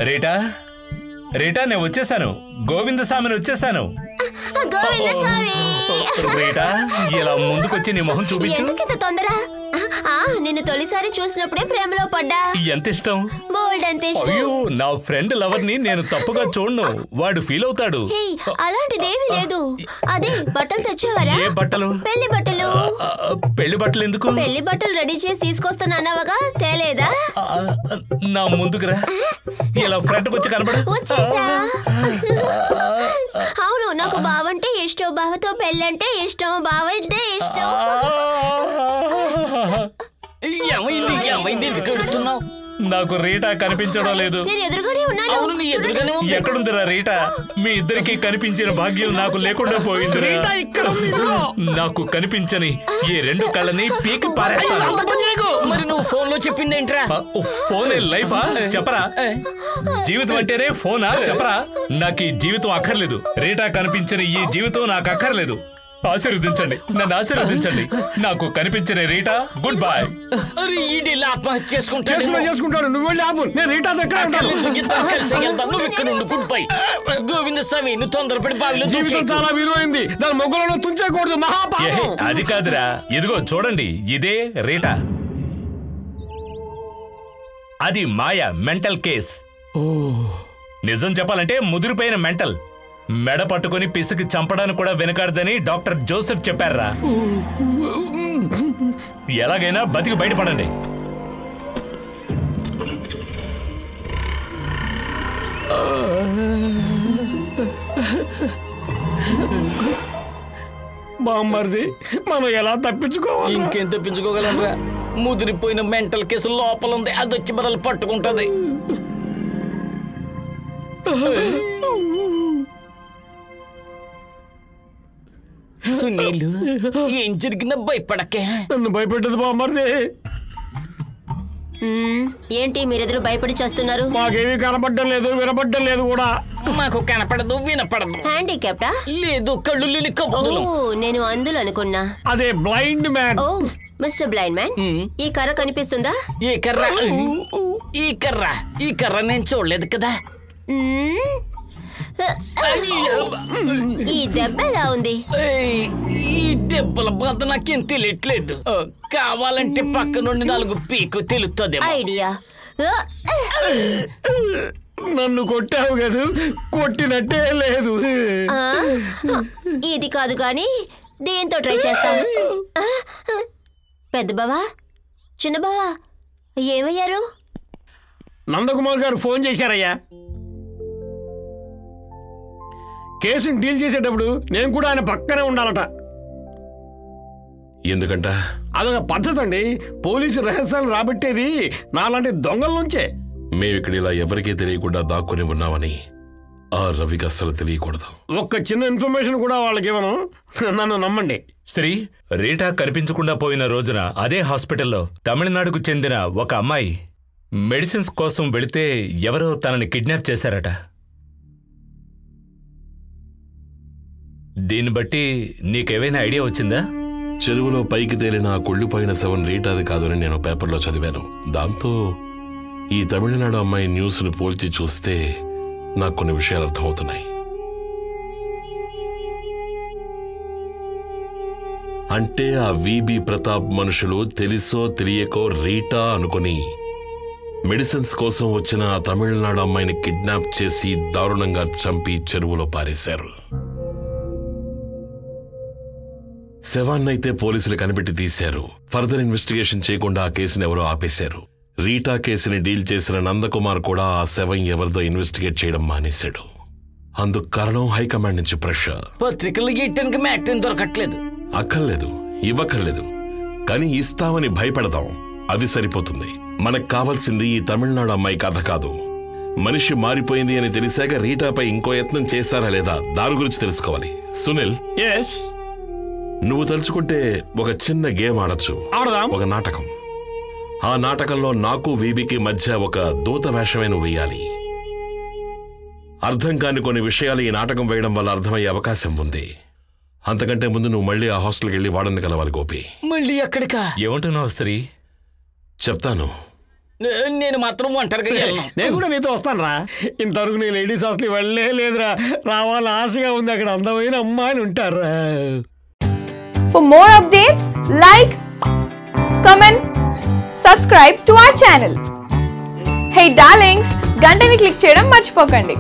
Rita Rita నేను వచ్చేసాను. గోవిందస్వామిని వచ్చేసాను. రీటా ఇలా ముందుకొచ్చి నీ మొహం చూపించు. ఎందుకింత తొందర? నిన్ను తొలిసారి చూసినప్పుడే ప్రేమలో పడ్డా. ఎంత ఇష్టం? బోల్డ్ అంత ఇష్టం. అయ్యో నా ఫ్రెండ్ లవర్ ని నేను తప్పుగా చూడను, వాడు ఫీల్ అవుతాడు. అలాంటిదేమీ లేదు. అదే బట్టలు తెచ్చేవారా? ఏ బట్టలు? పెళ్లి బట్టలు. పెళ్లి బట్టలు ఎందుకు? పెళ్లి బట్టలు రెడీ చేసి తీసుకొస్తాను అన్నావగా, తేలేదా? నా ముందుకురా, ఇలా ఫ్రంట్ వచ్చి కనబడు. అవును, నాకు బావంటే ఇష్టం, బావతో పెళ్ళంటే ఇష్టం, బావంటే ఇష్టం. నాకు రీటా కనిపించడం లేదు. నేను ఎదురుగానే ఉన్నాను. ఎక్కడుందిరా రీటా? మీ ఇద్దరికి కనిపించిన భాగ్యం నాకు లేకుండా పోయింది. నాకు కనిపించని ఈ రెండు కళ్ళని పీకి పారేస్తాను. మరి నువ్వు ఫోన్ లో చెప్పిందేంట్రా? ఫోనే లైఫా? చెప్పరా. జీవితం అంటేనే ఫోనా? చెప్పరా. నాకు ఈ జీవితం అక్కర్లేదు. రీటా కనిపించని ఈ జీవితం నాకు అక్కర్లేదు. ఆశీర్వదించండి, నన్ను ఆశీర్వదించండి. నాకు కనిపించిన రీటా గుడ్ బై. ఆత్మహత్య చేసుకుంటాడు. నువ్వు వెళ్ళి ఆపు, నేను రీటా దగ్గర గుడ్ బై. గోవిందస్వామి నువ్వు తొందరపడి బావిలో జీవితం చాలా విలువైంది, దాని మొగ్గులను తుంచకూడదు. మహాపాపం. అది కాదురా, ఇదిగో చూడండి, ఇదే రీటా. అది మాయ, మెంటల్ కేస్. నిజం చెప్పాలంటే ముదిరిపోయిన మెంటల్. మెడ పట్టుకుని పిసికి చంపడానికి కూడా వెనకాడదని డాక్టర్ జోసెఫ్ చెప్పారా. ఎలాగైనా బతికి బయటపడండి. బామ్మర్ది, మనం ఎలా తప్పించుకోవాలి? ఇంకేం తప్పించుకోగలరా? ముదిరిపోయిన మెంటల్ కేసు లోపల ఉంది, అది వచ్చి మనల్ని పట్టుకుంటది. సునీలు, ఏం జరిగినా భయపడకే. నన్ను భయపెట్టదు బామ్మర్ది. ఏంటి మీరెదురు భయపడి చేస్తున్నారు? మాకేమీ కనపడడం లేదు, వినపడడం లేదు కూడా. మాకు కనపడదు, వినపడదు. హ్యాండిక్యాప్టా? లేదు, కళ్ళు లేని కబుర్లు. నేను అందులో అనుకున్నా. అదే బ్లైండ్ మ్యాన్. ఓ మిస్టర్ బ్లైండ్ మ్యాన్, ఈ కర్ర కనిపిస్తుందా? ఈ కర్ర నేను చూడలేదు కదా. ఈ దెబ్బ ఎలా ఉంది? ఈ దెబ్బల బాధ నాకేం తెలియట్లేదు. కావాలంటే పక్క నుండి 4 పీకు తెలుస్తుంది. ఐడియా. నన్ను కొట్టావు కదా, కొట్టినట్టే లేదు. ఇది కాదు కానీ దేంతో ట్రై చేస్తాను. పెద్ద బావా, చిన్న బావా, ఏమయ్యారు? నందకుమార్ గారు ఫోన్ చేశారయ్యా. కేసుని డీల్ చేసేటప్పుడు నేను కూడా ఆయన పక్కనే ఉండాలట. ఎందుకంట? అదొక పద్ధతి అండి. పోలీసు రహస్యాలు రాబట్టేది నాలాంటి దొంగల నుంచే. మేమిక్కడ ఇలా ఎవరికీ తెలియకుండా దాక్కుని ఉన్నామని ఆ రవికి అస్సలు తెలియకూడదు. ఒక్క చిన్న ఇన్ఫర్మేషన్ కూడా వాళ్ళకి ఇవ్వను, నన్ను నమ్మండి. శ్రీ, రీటా కనిపించకుండా పోయిన రోజున అదే హాస్పిటల్లో తమిళనాడుకు చెందిన ఒక అమ్మాయి మెడిసిన్స్ కోసం వెళితే ఎవరో తనని కిడ్నాప్ చేశారట. దీన్ని బట్టి నీకేమైనా ఐడియా వచ్చిందా? చెరువులో పైకి తేలిన ఆ కుళ్ళిపోయిన శవం రీటాది కాదని నేను పేపర్లో చదివాను. దాంతో ఈ తమిళనాడు అమ్మాయి న్యూస్ను పోల్చి చూస్తే నాకు కొన్ని విషయాలు అర్థమవుతున్నాయి. అంటే ఆ విబి ప్రతాప్ మనుషులు తెలుసో తెలియకో రీటా అనుకుని మెడిసిన్స్ కోసం వచ్చిన ఆ తమిళనాడు అమ్మాయిని కిడ్నాప్ చేసి దారుణంగా చంపి చెరువులో పారేశారు. శవాన్నైతే పోలీసులు కనిపెట్టి తీశారు. ఫర్దర్ ఇన్వెస్టిగేషన్ చేయకుండా ఆ కేసుని ఎవరో ఆపేశారు. రీటా కేసుని డీల్ చేసిన నందకుమార్ కూడా ఆ శవం ఎవరిదో ఇన్వెస్టిగేట్ చేయడం మానేశాడు. అందుకు కారణం హైకమాండ్ నుంచి ప్రెషర్. పత్రికలు గీయటానికి మ్యాక్టైన్ దొరకట్లేదు. అక్కర్లేదు, ఇవ్వక్కర్లేదు, కానీ ఇస్తామని భయపెడతాం, అది సరిపోతుంది. మనకు కావాల్సింది ఈ తమిళనాడు అమ్మాయి కథ కాదు. మనిషి మారిపోయింది అని తెలిసాక రీటాపై ఇంకో యత్నం చేశారా లేదా దాని గురించి తెలుసుకోవాలి. సునీల్, నువ్వు తలుచుకుంటే ఒక చిన్న గేమ్ ఆడచ్చు. ఒక నాటకం. ఆ నాటకంలో నాకు వీబీకి మధ్య ఒక దూత వేషమే నువ్వు వేయాలి. అర్థం కాని కొన్ని విషయాలు ఈ నాటకం వేయడం వల్ల అర్థమయ్యే అవకాశం ఉంది. అంతకంటే ముందు నువ్వు మళ్ళీ ఆ హాస్టల్కి వెళ్ళి వాడని కలవాలి. గోపి, మళ్ళీ ఎక్కడికా? ఏమంటున్నావు స్త్రీ? చెప్తాను, నేను మాత్రం ఒంటరిగా వెళ్ళను. నేను కూడా నీతో వస్తాను రా. ఇంతవరకు నీ లేడీస్ హాస్టల్ వెళ్ళే లేదురా. రావాలని ఆశగా ఉంది. అక్కడ అందమైన అమ్మాయిని ఉంటారా. For more updates, like, comment, subscribe to our channel. Hey darlings, గంటని click చేయడం మర్చిపోకండి.